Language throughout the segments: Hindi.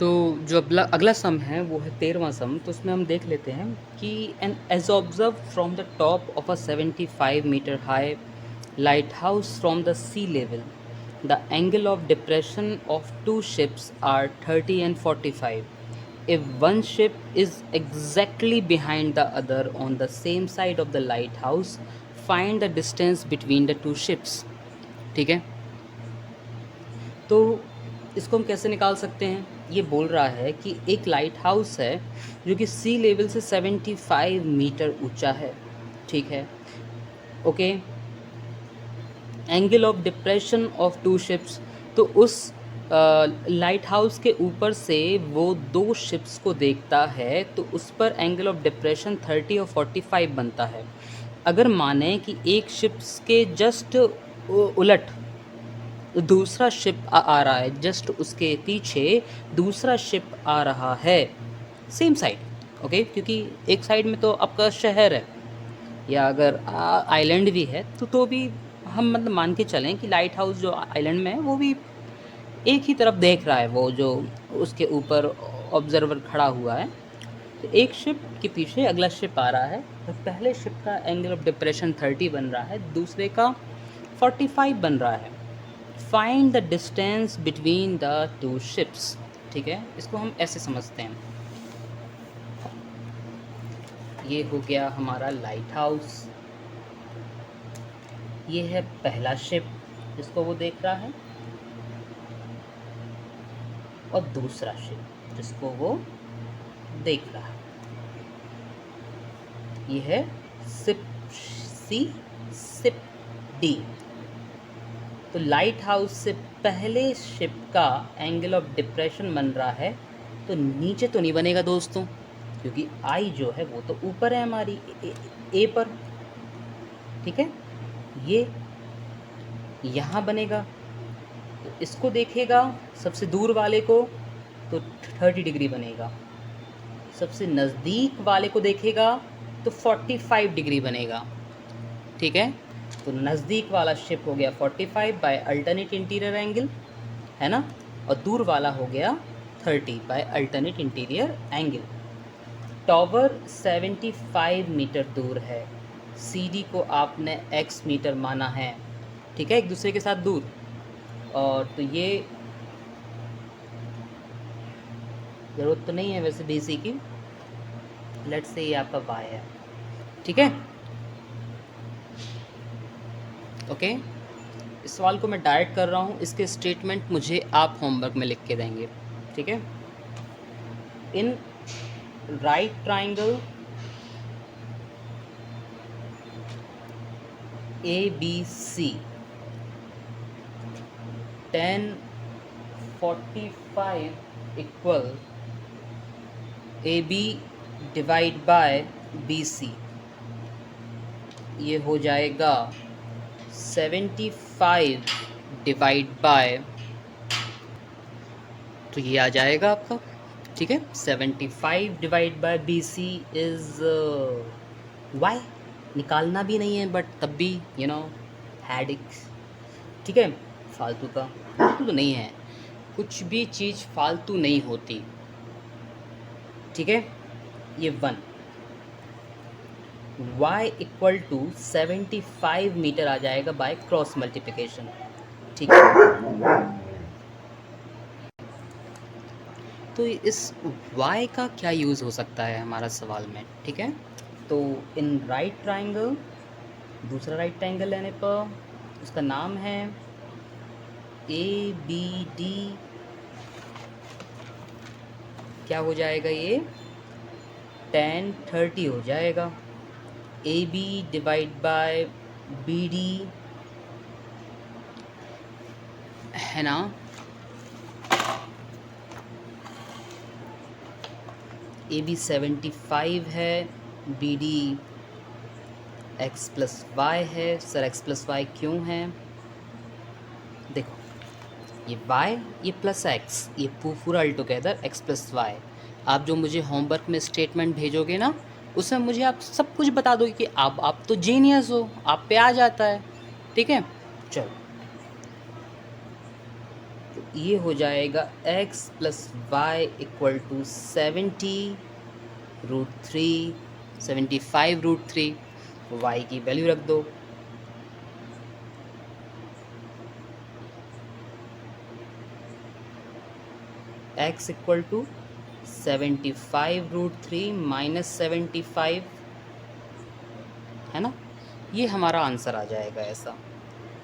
तो जो अगला अगला सम है वो है 13वां सम। तो उसमें हम देख लेते हैं कि an as observe from the top of a 75 metre high light house from the sea level the angle of depression of two ships are 30 and 45. If one ship is exactly behind the other on the same side of the lighthouse, find the distance between the two ships. ठीक है, तो इसको हम कैसे निकाल सकते हैं? ये बोल रहा है कि एक लाइट हाउस है जो कि सी लेवल से 75 मीटर ऊंचा है। ठीक है, okay. Angle of depression of two ships, तो उस लाइट हाउस के ऊपर से वो दो शिप्स को देखता है, तो उस पर एंगल ऑफ डिप्रेशन 30 और 45 बनता है। अगर माने कि एक शिप्स के जस्ट उलट दूसरा शिप आ रहा है, जस्ट उसके पीछे दूसरा शिप आ रहा है, सेम साइड, ओके, क्योंकि एक साइड में तो आपका शहर है या अगर आइलैंड भी है तो भी हम मतलब मान के चलें कि लाइट हाउस जो आइलैंड में है वो भी एक ही तरफ देख रहा है, वो जो उसके ऊपर ऑब्जर्वर खड़ा हुआ है। तो एक शिप के पीछे अगला शिप आ रहा है, तो पहले शिप का एंगल ऑफ डिप्रेशन 30 बन रहा है, दूसरे का 45 बन रहा है। Find the distance between the two ships. ठीक है, इसको हम ऐसे समझते हैं। ये हो गया हमारा लाइट हाउस, ये है पहला शिप जिसको वो देख रहा है, और दूसरा शिप जिसको वो देख रहा है, ये है शिप सी, शिप डी। तो लाइट हाउस से पहले शिप का एंगल ऑफ डिप्रेशन बन रहा है, तो नीचे तो नहीं बनेगा दोस्तों, क्योंकि आई जो है वो तो ऊपर है हमारी ए पर। ठीक है, ये यहाँ बनेगा, तो इसको देखेगा सबसे दूर वाले को तो 30 डिग्री बनेगा, सबसे नज़दीक वाले को देखेगा तो 45 डिग्री बनेगा। ठीक है, तो नज़दीक वाला शिप हो गया 45 बाय अल्टरनेट इंटीरियर एंगल, है ना, और दूर वाला हो गया 30 by alternate interior angle. Tower 75 metre दूर है, CD को आपने x मीटर माना है, ठीक है, एक दूसरे के साथ दूर, और तो ये ज़रूरत तो नहीं है वैसे BC की, लेट्स से ये आपका y है। ठीक है, ओके। इस सवाल को मैं डायरेक्ट कर रहा हूँ, इसके स्टेटमेंट मुझे आप होमवर्क में लिख के देंगे। ठीक है, इन right triangle ABC 10 45 equal AB divide by BC, ये हो जाएगा 75 डिवाइड बाय, तो ये आ जाएगा आपका। ठीक है, 75 divide by BC is y। निकालना भी नहीं है बट तब भी हैडिक। ठीक है, फालतू तो नहीं है, कुछ भी चीज़ फालतू नहीं होती। ठीक है, ये 1 y इक्वल टू 75 मीटर आ जाएगा बाय क्रॉस मल्टीप्लिकेशन। ठीक है, तो इस y का क्या यूज़ हो सकता है हमारा सवाल में? ठीक है, तो इन राइट ट्राइंगल, दूसरा राइट ट्राइंगल लेने पर उसका नाम है ABD, क्या हो जाएगा ये 10 30 हो जाएगा। AB डिवाइड बाय BD, है ना, AB 75 है, BD x प्लस वाई है। सर x प्लस वाई क्यों है? देखो, ये y, ये प्लस x, ये पूरा altogether x plus y. आप जो मुझे होमवर्क में स्टेटमेंट भेजोगे ना, उसमें मुझे आप सब कुछ बता दोगे कि आप तो जीनियस हो, आप पे आ जाता है। ठीक है, चलो, तो ये हो जाएगा x plus y equal to 70√3 75√3। y की वैल्यू रख दो। x इक्वल टू 75√3 माइनस 75 है ना, ये हमारा आंसर आ जाएगा ऐसा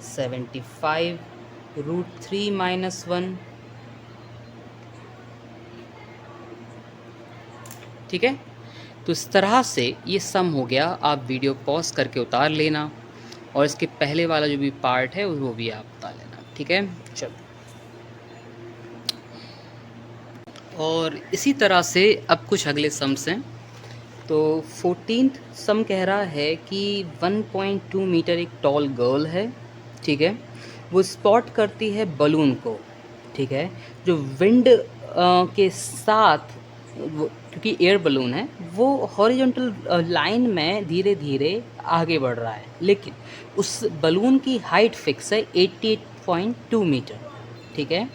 75√3 माइनस 1। ठीक है, तो इस तरह से ये सम हो गया। आप वीडियो पॉज करके उतार लेना और इसके पहले वाला जो भी पार्ट है वो भी आप उतार लेना। ठीक है, चलो। और इसी तरह से अब कुछ अगले सम्स हैं। तो 14th सम कह रहा है कि 1.2 मीटर एक टॉल गर्ल है। ठीक है, वो स्पॉट करती है बलून को। ठीक है, जो विंड के साथ क्योंकि एयर बलून है वो हॉरिजॉन्टल लाइन में धीरे धीरे आगे बढ़ रहा है, लेकिन उस बलून की हाइट फिक्स है 88.2 मीटर। ठीक है,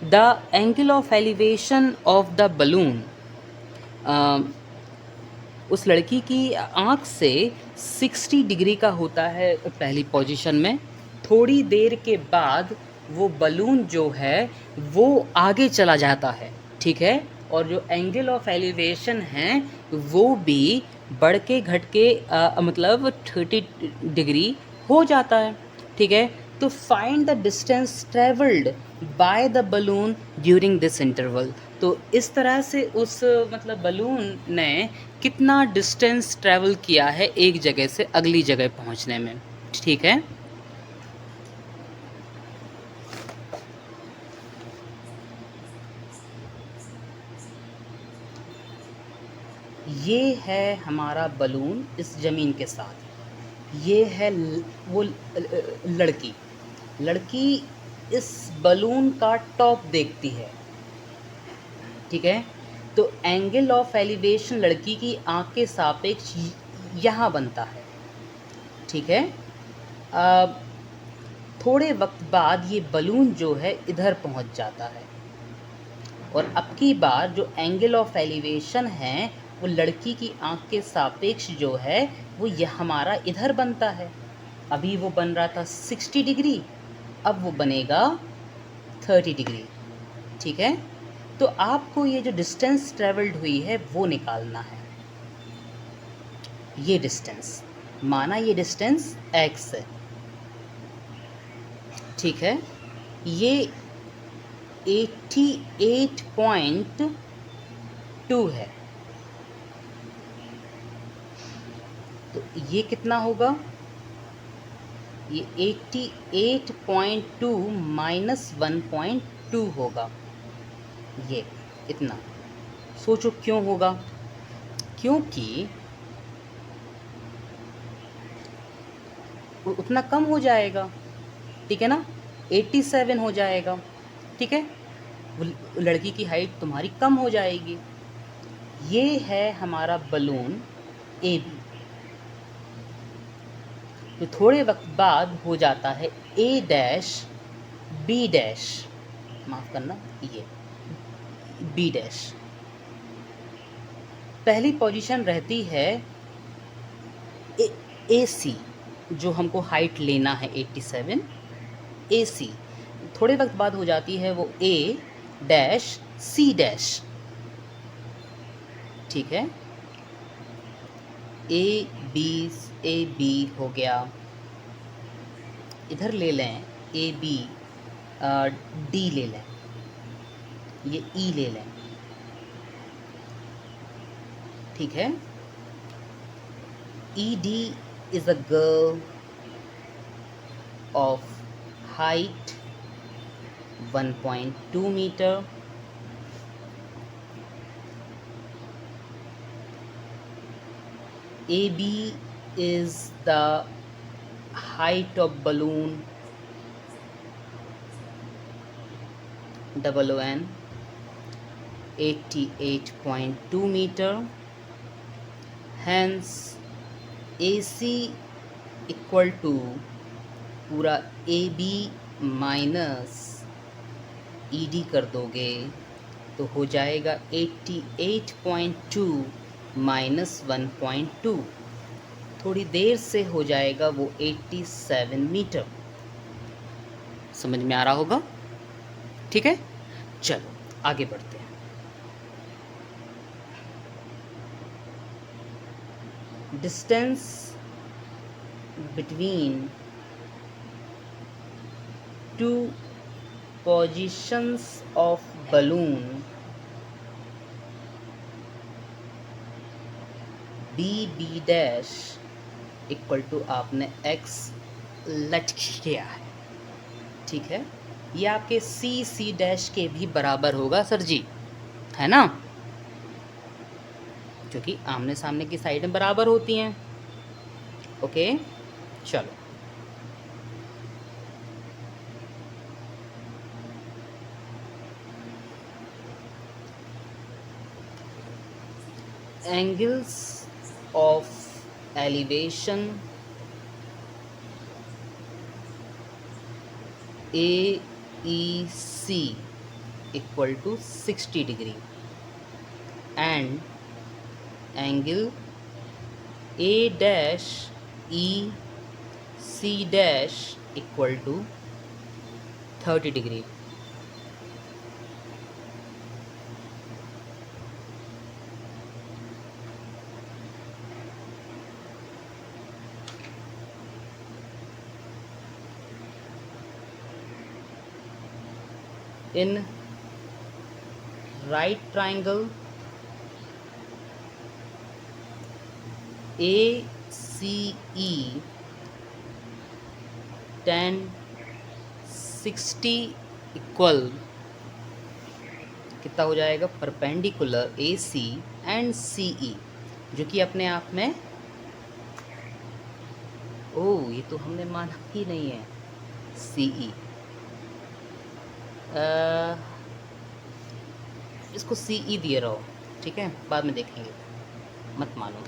the angle of elevation of the balloon उस लड़की की आँख से 60 डिग्री का होता है पहली पोजीशन में। थोड़ी देर के बाद वो बलून जो है वो आगे चला जाता है। ठीक है, और जो एंगल ऑफ एलिवेशन है वो भी बढ़ के घट के मतलब 30 डिग्री हो जाता है। ठीक है, तो find the distance travelled by the balloon during this interval. तो इस तरह से उस मतलब बलून ने कितना डिस्टेंस ट्रैवल किया है एक जगह से अगली जगह पहुंचने में। ठीक है, ये है हमारा बलून इस ज़मीन के साथ। ये है वो लड़की। लड़की इस बलून का टॉप देखती है। ठीक है, तो एंगल ऑफ एलिवेशन लड़की की आँख के सापेक्ष यहाँ बनता है। ठीक है, थोड़े वक्त बाद ये बलून जो है इधर पहुँच जाता है और अब की बार जो एंगल ऑफ एलिवेशन है वो लड़की की आँख के सापेक्ष जो है वो यह हमारा इधर बनता है। अभी वो बन रहा था 60 डिग्री, अब वो बनेगा 30 डिग्री। ठीक है, तो आपको ये जो डिस्टेंस ट्रेवल्ड हुई है वो निकालना है। ये डिस्टेंस माना, ये डिस्टेंस x है। ठीक है, ये 88.2 है। तो ये कितना होगा, ये 88.2 माइनस 1.2 होगा। ये इतना सोचो क्यों होगा, क्योंकि उतना कम हो जाएगा। ठीक है ना, 87 हो जाएगा। ठीक है, लड़की की हाइट तुम्हारी कम हो जाएगी। ये है हमारा बलून ए बी। तो थोड़े वक्त बाद हो जाता है ए डैश बी डैश, माफ़ करना, ये बी डैश। पहली पोजीशन रहती है ए सी, जो हमको हाइट लेना है 87 ए सी। थोड़े वक्त बाद हो जाती है वो ए डैश सी डैश। ठीक है, ए बी हो गया। इधर ले लें ए बी, डी ले लें, ये ई ले लें। ठीक है, E D is a girl of height 1.2 metre. AB is the height of balloon OON 88.2 meter. Hence AC equal to पूरा AB minus ED कर दोगे तो हो जाएगा 88.2 माइनस 1.2, थोड़ी देर से हो जाएगा वो 87 मीटर। समझ में आ रहा होगा? ठीक है, चलो आगे बढ़ते हैं। Distance between two positions of balloon B dash equal to आपने x लट किया है, ठीक है। ये आपके सी डैश के भी बराबर होगा सर जी, है ना, क्योंकि आमने सामने की साइडें बराबर होती हैं। ओके, चलो angles of elevation AEC equal to 60 degree and angle A dash EC dash equal to 30 degree. In right triangle ACE tan 60 equal कितना हो जाएगा, परपेंडिकुलर AC एंड CE, जो कि अपने आप में ये तो हमने माना ही नहीं है CE। इसको CE दिए रहो, ठीक है, बाद में देखेंगे, मत मानो।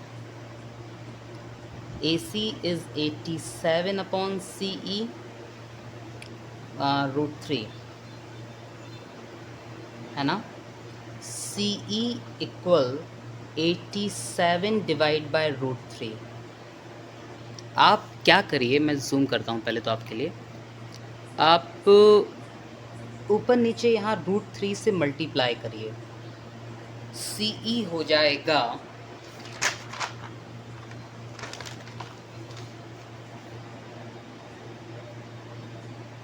AC इज 87 अपॉन CE √3, है ना। CE equal 87 divide by √3। आप क्या करिए, मैं जूम करता हूँ पहले तो आपके लिए। आप ऊपर नीचे यहाँ √3 से मल्टीप्लाई करिए, CE हो जाएगा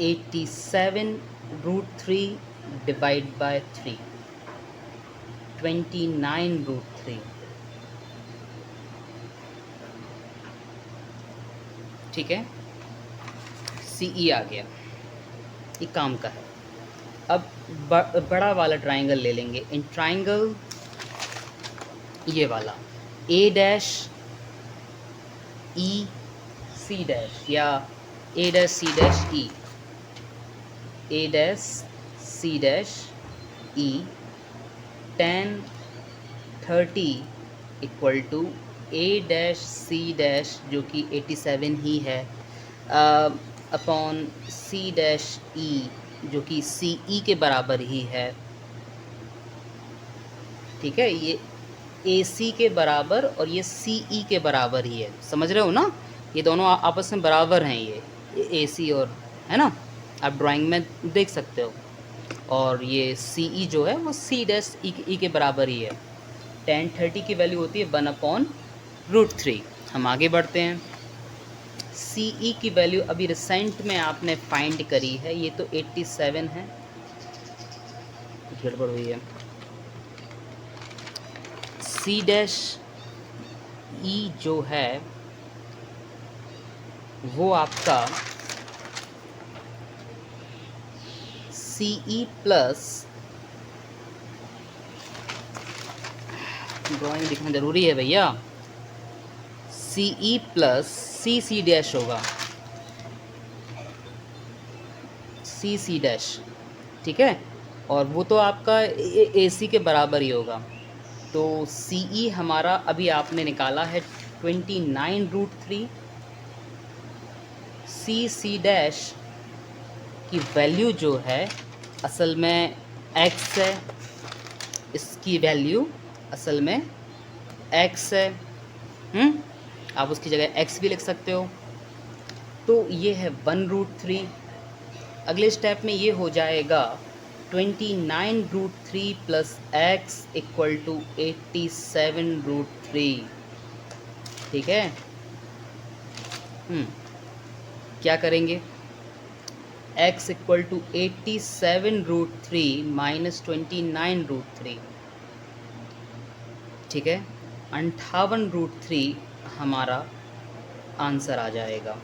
87 √3 डिवाइड बाय 3, 29 √3, ठीक है। CE आ गया, ये काम का है। अब बड़ा वाला ट्राइंगल ले लेंगे। इन ट्राइंगल ये वाला A डैश EC डैश या A dash C dash E, A dash C dash E tan 30 equal to A dash C dash जो कि 87 ही है अपॉन C डैश E जो कि CE के बराबर ही है, ठीक है। ये AC के बराबर और ये CE के बराबर ही है, समझ रहे हो ना, ये दोनों आपस में बराबर हैं, ये AC और, है ना, आप ड्राइंग में देख सकते हो। और ये CE जो है वो C डैश E के बराबर ही है। tan 30 की वैल्यू होती है 1/√3। हम आगे बढ़ते हैं। CE की वैल्यू अभी रिसेंट में आपने फाइंड करी है, ये तो 87 है, गड़बड़ हुई है। C डैश E जो है वो आपका CE प्लस, ड्राइंग दिखना ज़रूरी है भैया, CE प्लस CC डैश होगा, CC डैश, ठीक है। और वो तो आपका AC के बराबर ही होगा। तो CE हमारा अभी आपने निकाला है 29 √3, CC डैश की वैल्यू जो है असल में x है, इसकी वैल्यू असल में x है। आप उसकी जगह x भी लिख सकते हो। तो ये है 1√3। अगले स्टेप में ये हो जाएगा 29√3 प्लस x इक्वल टू 87√3। ठीक है। क्या करेंगे, x इक्वल टू 87√3 माइनस 29√3। ठीक है, 58√3 हमारा आंसर आ जाएगा।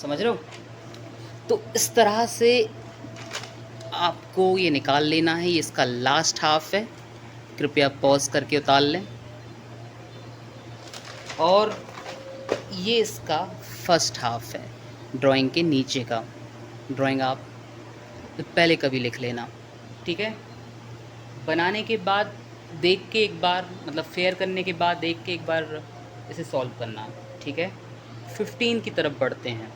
समझ रहे हो? तो इस तरह से आपको ये निकाल लेना है। ये इसका लास्ट हाफ है, कृपया पॉज करके उतार लें। और ये इसका फर्स्ट हाफ है, ड्राइंग के नीचे का। ड्राइंग आप पहले कभी लिख लेना। ठीक है, बनाने के बाद देख के एक बार, मतलब फेयर करने के बाद देख के एक बार इसे सॉल्व करना। ठीक है, 15 की तरफ बढ़ते हैं।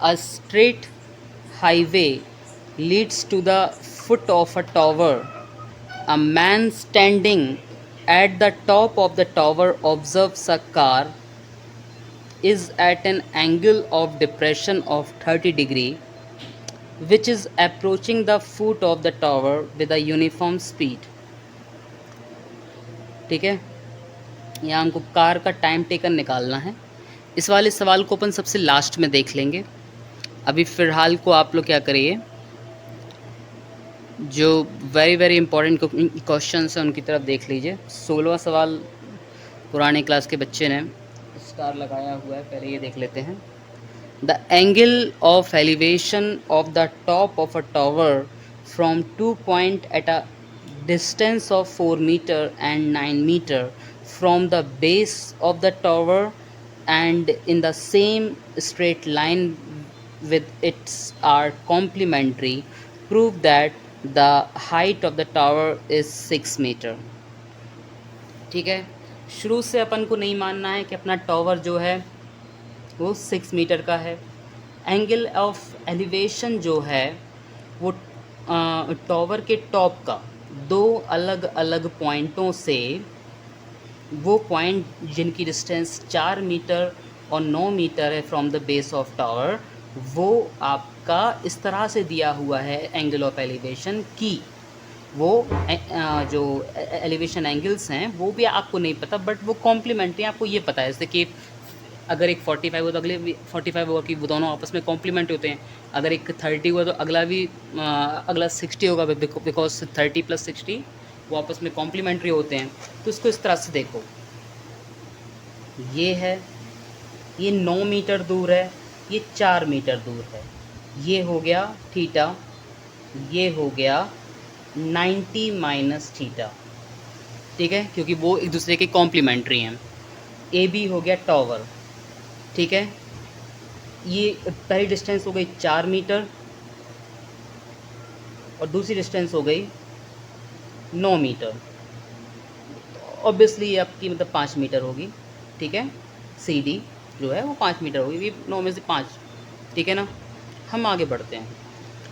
A straight highway leads to the foot of a tower. A man standing at the top of the tower observes a car is at an angle of depression of 30 degree, which is approaching the foot of the tower with a uniform speed. ठीक है, यहाँ हमको कार का टाइम टेकन निकालना है। इस वाले सवाल को अपन सबसे लास्ट में देख लेंगे। अभी फ़िलहाल को आप लोग क्या करिए, जो वेरी इंपॉर्टेंट क्वेश्चंस हैं उनकी तरफ देख लीजिए। 16वां सवाल पुराने क्लास के बच्चे ने स्टार लगाया हुआ है, पहले ये देख लेते हैं। The angle of elevation of the top of a tower from 2 point at a distance of 4 metre and 9 metre from the base of the tower and in the same straight line with its are complementary, prove that the height of the tower is 6 meter. ठीक है, शुरू से अपन को नहीं मानना है कि अपना टावर जो है वो 6 मीटर का है। एंगल ऑफ एलिवेशन जो है वो टावर के टॉप का दो अलग अलग पॉइंटों से, वो पॉइंट जिनकी डिस्टेंस 4 मीटर और 9 मीटर है from the base of tower, वो आपका इस तरह से दिया हुआ है एंगल ऑफ एलिवेशन की। वो जो एलिवेशन एंगल्स हैं वो भी आपको नहीं पता, बट वो कॉम्प्लीमेंट्री आपको ये पता है। जैसे कि अगर एक 45 हुआ तो अगले भी 45 होगा, कि वो दोनों आपस में कॉम्प्लीमेंट्री होते हैं। अगर एक 30 हुआ तो अगला भी अगला 60 होगा, बिकॉज 30 प्लस 60 वो आपस में कॉम्प्लीमेंट्री होते हैं। तो इसको इस तरह से देखो, ये है, ये 9 मीटर दूर है, ये 4 मीटर दूर है। ये हो गया थीटा, ये हो गया 90 माइनस थीटा। ठीक है, क्योंकि वो एक दूसरे के कॉम्प्लीमेंट्री हैं। ए बी हो गया टावर। ठीक है, ये पहली डिस्टेंस हो गई 4 मीटर और दूसरी डिस्टेंस हो गई 9 मीटर। ऑब्वियसली ये आपकी मतलब 5 मीटर होगी। ठीक है, सी डी जो है वो 5 मीटर होगी, ये 9 में से 5। ठीक है ना, हम आगे बढ़ते हैं।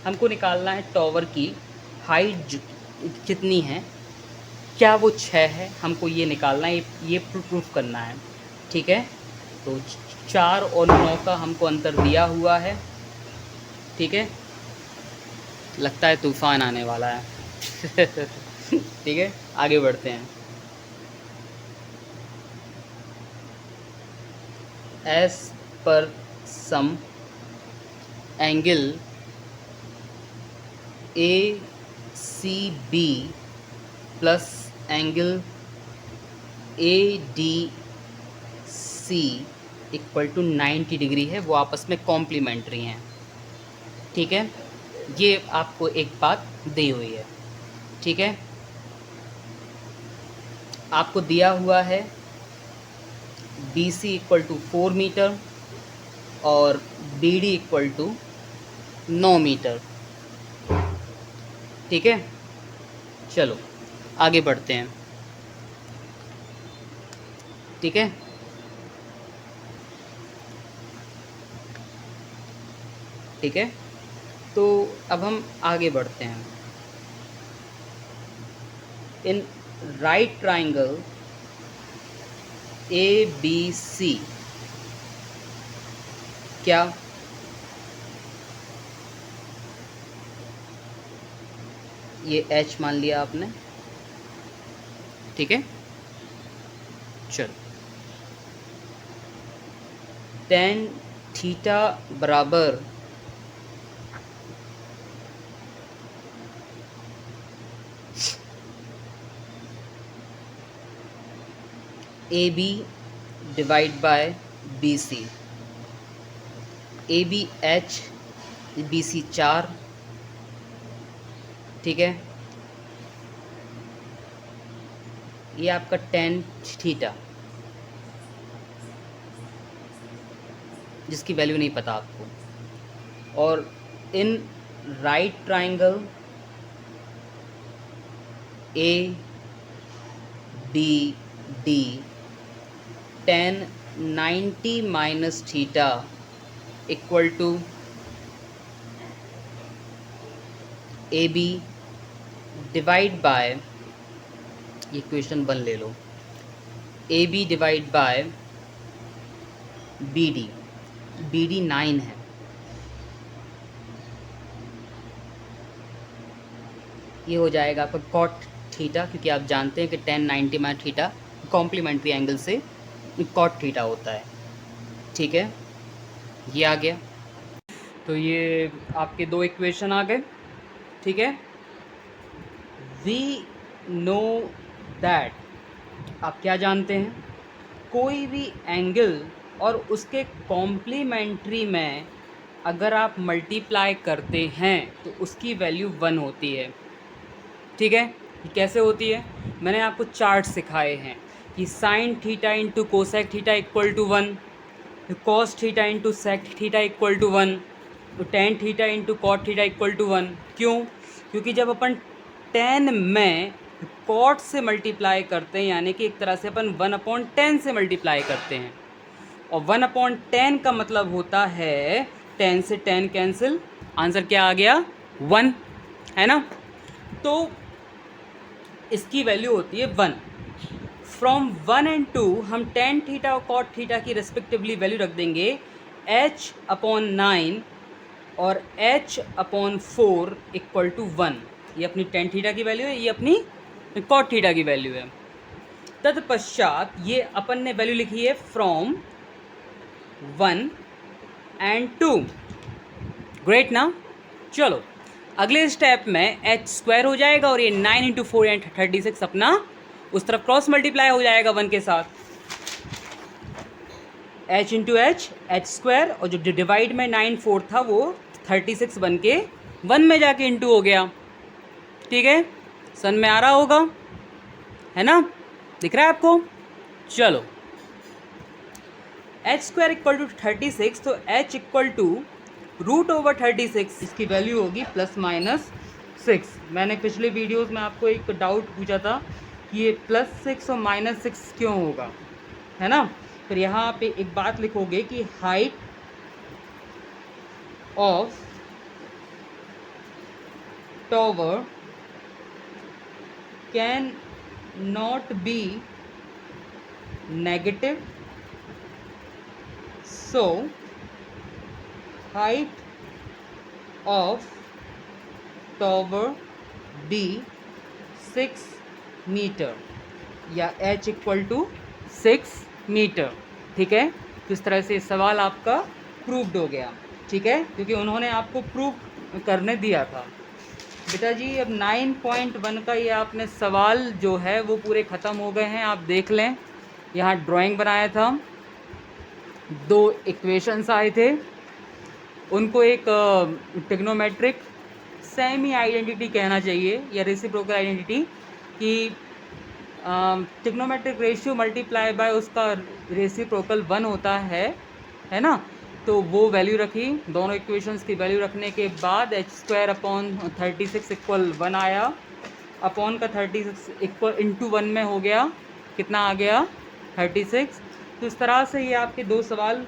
हमको निकालना है टावर की हाइट कितनी है, क्या वो 6 है, हमको ये निकालना है, ये प्रूफ करना है। ठीक है, तो 4 और 9 का हमको अंतर दिया हुआ है। ठीक है, लगता है तूफान आने वाला है। ठीक है, आगे बढ़ते हैं। एज पर sum angle A C B plus angle A D C equal to 90 degree है, वो आपस में कॉम्प्लीमेंट्री हैं। ठीक है, ये आपको एक बात दी हुई है। ठीक है, आपको दिया हुआ है B C equal to 4 metre और B D equal to 9 metre. ठीक है, चलो आगे बढ़ते हैं। ठीक है, ठीक है, तो अब हम आगे बढ़ते हैं। In right triangle A B C, क्या ये एच मान लिया आपने? ठीक है, चलो tan थीटा बराबर A B divide by B C. A B H, B C 4। ठीक है, ये आपका tan थीटा, जिसकी वैल्यू नहीं पता आपको। और in right triangle A B D tan 90 minus theta equal to A B divide by, ये क्वेश्चन 1 ले लो, A B divide by B D 9 है। ये हो जाएगा आपका कॉट थीटा, क्योंकि आप जानते हैं कि tan 90 minus theta complementary angle से कॉट थीटा होता है। ठीक है, ये आ गया। तो ये आपके 2 इक्वेशन आ गए। ठीक है, वी नो दैट, आप क्या जानते हैं, कोई भी एंगल और उसके कॉम्प्लीमेंट्री में अगर आप मल्टीप्लाई करते हैं तो उसकी वैल्यू 1 होती है। ठीक है, ये कैसे होती है? मैंने आपको चार्ट सिखाए हैं कि sine theta into cosec theta equal to 1, cos theta into sec theta equal to 1, तो tan theta into cot theta equal to 1। क्यों? क्योंकि जब अपन टेन में कॉट से मल्टीप्लाई करते हैं, यानी कि एक तरह से अपन 1/10 से मल्टीप्लाई करते हैं, और 1/10 का मतलब होता है 10 से 10 कैंसिल, आंसर क्या आ गया? 1, है ना? तो इसकी वैल्यू होती है 1। फ्रॉम 1 एंड 2 हम tan थीटा और cot थीटा की रेस्पेक्टिवली वैल्यू रख देंगे h/9 और h/4 इक्वल टू 1। ये अपनी tan थीटा की वैल्यू है, ये अपनी cot थीटा की वैल्यू है। तत्पश्चात ये अपन ने वैल्यू लिखी है फ्रॉम 1 एंड 2। ग्रेट ना? चलो अगले स्टेप में एच स्क्वायर हो जाएगा और ये 9 इंटू 4 एंड 36 अपना उस तरफ क्रॉस मल्टीप्लाई हो जाएगा 1 के साथ। h इंटू एच स्क्वायर, और जो डिवाइड में 9 4 था वो 36 बन के 1 में जाके इंटू हो गया। ठीक है, सन में आ रहा होगा, है ना? दिख रहा है आपको? चलो h स्क्वायर इक्वल टू 36, तो h इक्वल टू √36, इसकी वैल्यू होगी ±6। मैंने पिछले वीडियोस में आपको एक डाउट पूछा था कि ये +6 और -6 क्यों होगा, है ना? फिर यहाँ पे एक बात लिखोगे कि height of tower can not be negative, so height of tower be 6 metre, या h इक्वल टू 6 मीटर। ठीक है, तो इस तरह से सवाल आपका प्रूव्ड हो गया। ठीक है, क्योंकि उन्होंने आपको प्रूव करने दिया था। बेटा जी अब 9.1 का ये आपने सवाल जो है वो पूरे ख़त्म हो गए हैं। आप देख लें, यहाँ ड्राइंग बनाया था, 2 इक्वेशंस आए थे, उनको एक ट्रिग्नोमेट्रिक सेमी आइडेंटिटी कहना चाहिए या रेसिप्रोकल आइडेंटिटी, कि ट्रिग्नोमेट्रिक रेशियो मल्टीप्लाई बाय उसका रेसिप्रोकल 1 होता है ना? तो वो वैल्यू रखी, दोनों इक्वेशंस की वैल्यू रखने के बाद h² / 36 = 1 आया, अपॉन का 36 इक्वल इंटू 1 में हो गया, कितना आ गया 36। तो इस तरह से ये आपके दो सवाल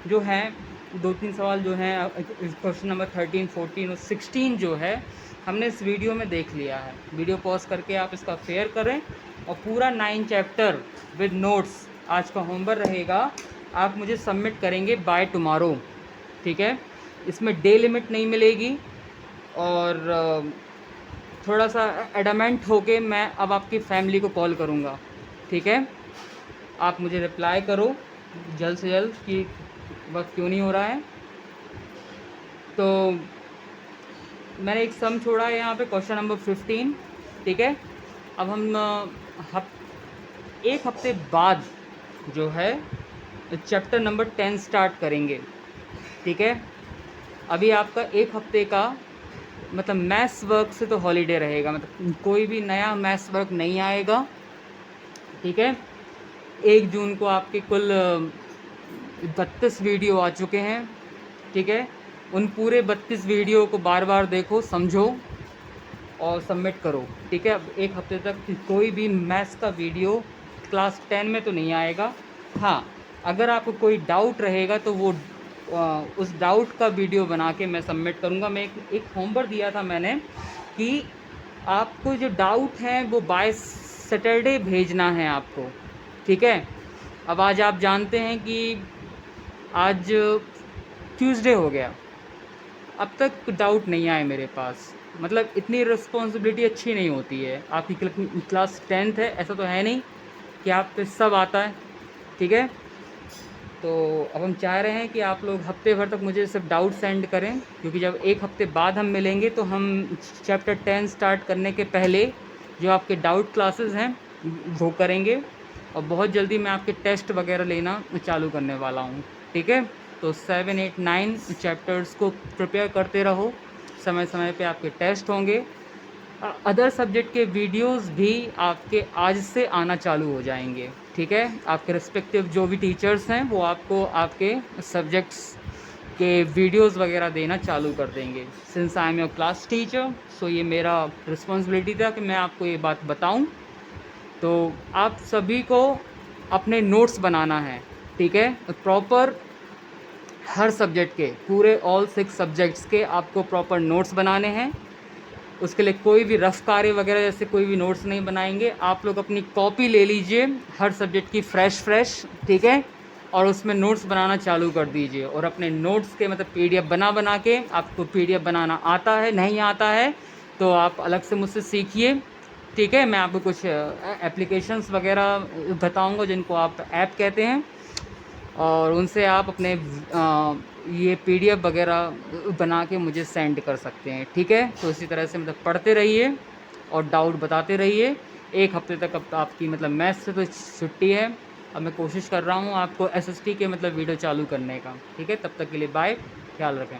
जो हैं, 2-3 सवाल जो हैं क्वेश्चन नंबर 13, 14 और 16 जो है हमने इस वीडियो में देख लिया है। वीडियो पॉज करके आप इसका फेयर करें और पूरा 9 चैप्टर विद नोट्स आज का होमवर्क रहेगा, आप मुझे सबमिट करेंगे बाय टुमारो, ठीक है। इसमें डे लिमिट नहीं मिलेगी और थोड़ा सा एडमेंट होके मैं अब आपकी फैमिली को कॉल करूँगा, ठीक है। आप मुझे रिप्लाई करो जल्द से जल्द कि वक्त क्यों नहीं हो रहा है। तो मैंने एक सम छोड़ा है यहाँ पे, क्वेश्चन नंबर 15, ठीक है। अब हम एक हफ्ते बाद जो है चैप्टर नंबर 10 स्टार्ट करेंगे, ठीक है। अभी आपका एक हफ्ते का मतलब मैथ्स वर्क से तो हॉलीडे रहेगा, मतलब कोई भी नया मैथ्स वर्क नहीं आएगा, ठीक है। 1 जून को आपके कुल 32 वीडियो आ चुके हैं, ठीक है। उन पूरे 32 वीडियो को बार बार देखो, समझो और सबमिट करो, ठीक है। अब एक हफ्ते तक कोई भी मैथ्स का वीडियो क्लास 10 में तो नहीं आएगा। हाँ, अगर आपको कोई डाउट रहेगा तो वो उस डाउट का वीडियो बना के मैं सबमिट करूँगा। मैं एक होमवर्क दिया था मैंने कि आपको जो डाउट हैं वो बाय सैटरडे भेजना है आपको, ठीक है। अब आज आप जानते हैं कि आज ट्यूसडे हो गया, अब तक डाउट नहीं आए मेरे पास, मतलब इतनी रिस्पॉन्सिबिलिटी अच्छी नहीं होती है। आपकी क्लास 10th है, ऐसा तो है नहीं कि आप पे सब आता है, ठीक है। तो अब हम चाह रहे हैं कि आप लोग हफ्ते भर तक मुझे सिर्फ डाउट सेंड करें, क्योंकि जब एक हफ्ते बाद हम मिलेंगे तो हम चैप्टर 10 स्टार्ट करने के पहले जो आपके डाउट क्लासेस हैं वो करेंगे, और बहुत जल्दी मैं आपके टेस्ट वगैरह लेना चालू करने वाला हूँ, ठीक है। तो 7, 8, 9 चैप्टर्स को प्रिपेयर करते रहो, समय समय पे आपके टेस्ट होंगे। अदर सब्जेक्ट के वीडियोस भी आपके आज से आना चालू हो जाएंगे, ठीक है। आपके रिस्पेक्टिव जो भी टीचर्स हैं वो आपको आपके सब्जेक्ट्स के वीडियोस वगैरह देना चालू कर देंगे। Since I am your class teacher, so ये मेरा रिस्पॉन्सिबिलिटी था कि मैं आपको ये बात बताऊं। तो आप सभी को अपने नोट्स बनाना है, ठीक है। प्रॉपर हर सब्जेक्ट के, पूरे ऑल 6 सब्जेक्ट्स के आपको प्रॉपर नोट्स बनाने हैं। उसके लिए कोई भी रफ़ कार्य वगैरह जैसे कोई भी नोट्स नहीं बनाएंगे। आप लोग अपनी कॉपी ले लीजिए हर सब्जेक्ट की फ्रेश, ठीक है, और उसमें नोट्स बनाना चालू कर दीजिए। और अपने नोट्स के मतलब पीडीएफ बना के, आपको पीडीएफ बनाना आता है, नहीं आता है तो आप अलग से मुझसे सीखिए, ठीक है। मैं आपको कुछ एप्लीकेशंस वगैरह बताऊंगा जिनको आप ऐप कहते हैं, और उनसे आप अपने ये पीडीएफ वगैरह बना के मुझे सेंड कर सकते हैं, ठीक है। तो इसी तरह से मतलब पढ़ते रहिए और डाउट बताते रहिए। एक हफ्ते तक अब आपकी मतलब मैथ्स से तो छुट्टी है। अब मैं कोशिश कर रहा हूँ आपको एसएसटी के मतलब वीडियो चालू करने का, ठीक है। तब तक के लिए बाय, ख्याल रखें।